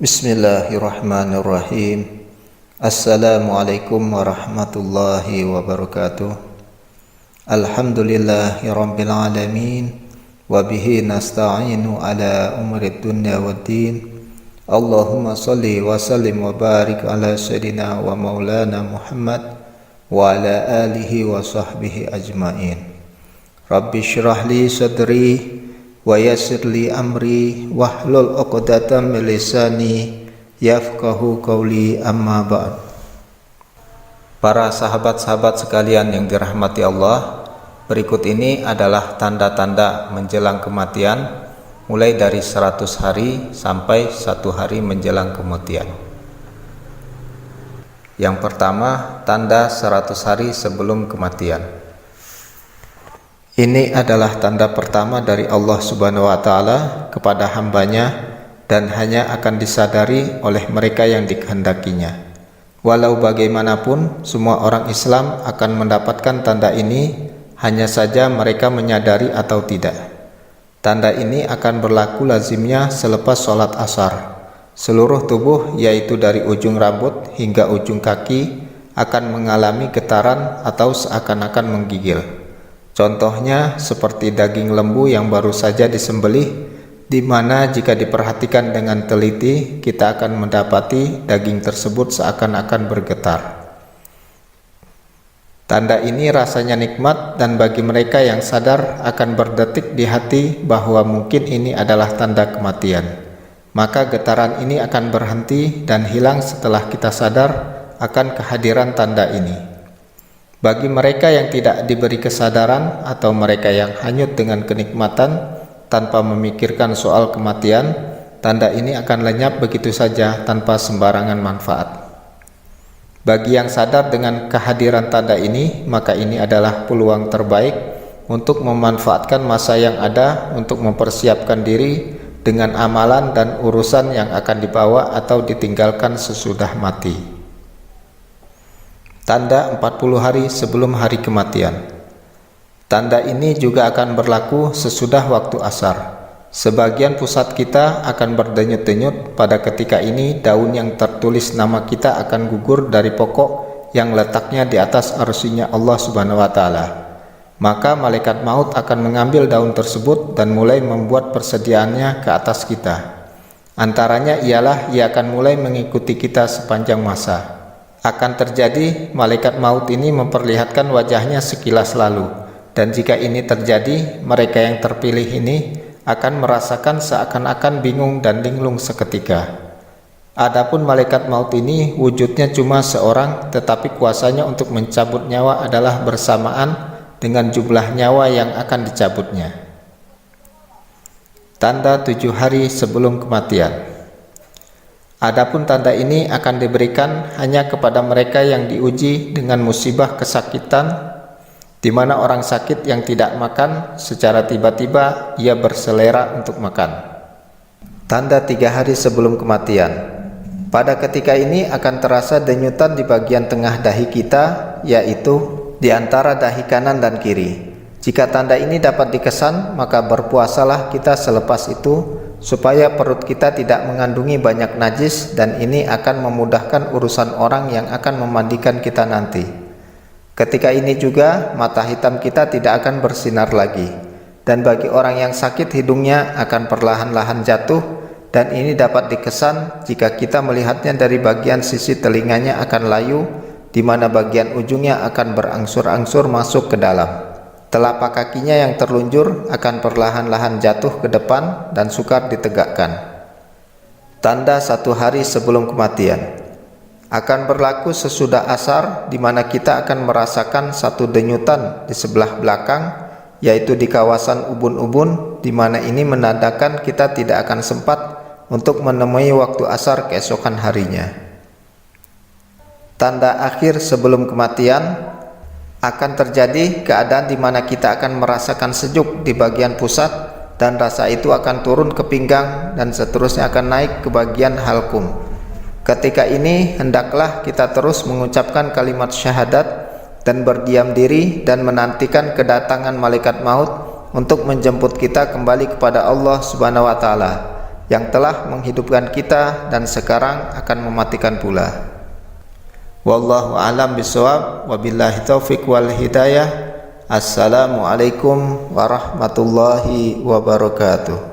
Bismillahirrahmanirrahim. Assalamualaikum warahmatullahi wabarakatuh. Alhamdulillahirabbil alamin wa bihi nasta'inu ala umrid dunya waddin. Allahumma shalli wa sallim wa barik ala sayyidina wa maulana Muhammad wa ala alihi wa sahbihi ajmain. Rabbi shrah li sadri wa yassir li amri wahlul 'uqdatam min lisani yafqahu qawli, amma ba'd. Para sahabat-sahabat sekalian yang dirahmati Allah, berikut ini adalah tanda-tanda menjelang kematian mulai dari 100 hari sampai 1 hari menjelang kematian. Yang pertama, tanda 100 hari sebelum kematian. Ini adalah tanda pertama dari Allah Subhanahu wa Ta'ala kepada hambanya dan hanya akan disadari oleh mereka yang dikehendakinya. Walau bagaimanapun, semua orang Islam akan mendapatkan tanda ini, hanya saja mereka menyadari atau tidak. Tanda ini akan berlaku lazimnya selepas sholat asar. Seluruh tubuh, yaitu dari ujung rambut hingga ujung kaki, akan mengalami getaran atau seakan-akan menggigil. Contohnya seperti daging lembu yang baru saja disembelih, di mana jika diperhatikan dengan teliti, kita akan mendapati daging tersebut seakan-akan bergetar. Tanda ini rasanya nikmat, dan bagi mereka yang sadar akan berdetik di hati bahwa mungkin ini adalah tanda kematian. Maka getaran ini akan berhenti dan hilang setelah kita sadar akan kehadiran tanda ini. Bagi mereka yang tidak diberi kesadaran atau mereka yang hanyut dengan kenikmatan tanpa memikirkan soal kematian, tanda ini akan lenyap begitu saja tanpa sembarangan manfaat. Bagi yang sadar dengan kehadiran tanda ini, maka ini adalah peluang terbaik untuk memanfaatkan masa yang ada untuk mempersiapkan diri dengan amalan dan urusan yang akan dibawa atau ditinggalkan sesudah mati. Tanda 40 hari sebelum hari kematian. Tanda ini juga akan berlaku sesudah waktu asar. Sebagian pusat kita akan berdenyut-denyut pada ketika ini daun yang tertulis nama kita akan gugur dari pokok yang letaknya di atas arsy-Nya Allah Subhanahu wa Ta'ala. Maka malaikat maut akan mengambil daun tersebut dan mulai membuat persediaannya ke atas kita. Antaranya ialah ia akan mulai mengikuti kita sepanjang masa. Akan terjadi, malaikat maut ini memperlihatkan wajahnya sekilas lalu, dan jika ini terjadi, mereka yang terpilih ini akan merasakan seakan-akan bingung dan linglung seketika. Adapun malaikat maut ini wujudnya cuma seorang, tetapi kuasanya untuk mencabut nyawa adalah bersamaan dengan jumlah nyawa yang akan dicabutnya. Tanda 7 hari sebelum kematian. Adapun tanda ini akan diberikan hanya kepada mereka yang diuji dengan musibah kesakitan, di mana orang sakit yang tidak makan secara tiba-tiba ia berselera untuk makan. Tanda 3 hari sebelum kematian. Pada ketika ini akan terasa denyutan di bagian tengah dahi kita, yaitu di antara dahi kanan dan kiri. Jika tanda ini dapat dikesan, maka berpuasalah kita selepas itu, supaya perut kita tidak mengandungi banyak najis, dan ini akan memudahkan urusan orang yang akan memandikan kita nanti. Ketika ini juga mata hitam kita tidak akan bersinar lagi, dan bagi orang yang sakit hidungnya akan perlahan-lahan jatuh, dan ini dapat dikesan jika kita melihatnya dari bagian sisi telinganya akan layu, di mana bagian ujungnya akan berangsur-angsur masuk ke dalam. Telapak kakinya yang terlunjur akan perlahan-lahan jatuh ke depan dan sukar ditegakkan. Tanda 1 hari sebelum kematian. Akan berlaku sesudah asar, di mana kita akan merasakan satu denyutan di sebelah belakang, yaitu di kawasan ubun-ubun, di mana ini menandakan kita tidak akan sempat untuk menemui waktu asar keesokan harinya. Tanda akhir sebelum kematian. Akan terjadi keadaan di mana kita akan merasakan sejuk di bagian pusat, dan rasa itu akan turun ke pinggang dan seterusnya akan naik ke bagian halkum. Ketika ini hendaklah kita terus mengucapkan kalimat syahadat dan berdiam diri dan menantikan kedatangan malaikat maut untuk menjemput kita kembali kepada Allah Subhanahu wa Ta'ala. yang telah menghidupkan kita dan sekarang akan mematikan pula. Wallahu a'lam bishawab, wabillahi taufiq wal hidayah. Assalamualaikum warahmatullahi wabarakatuh.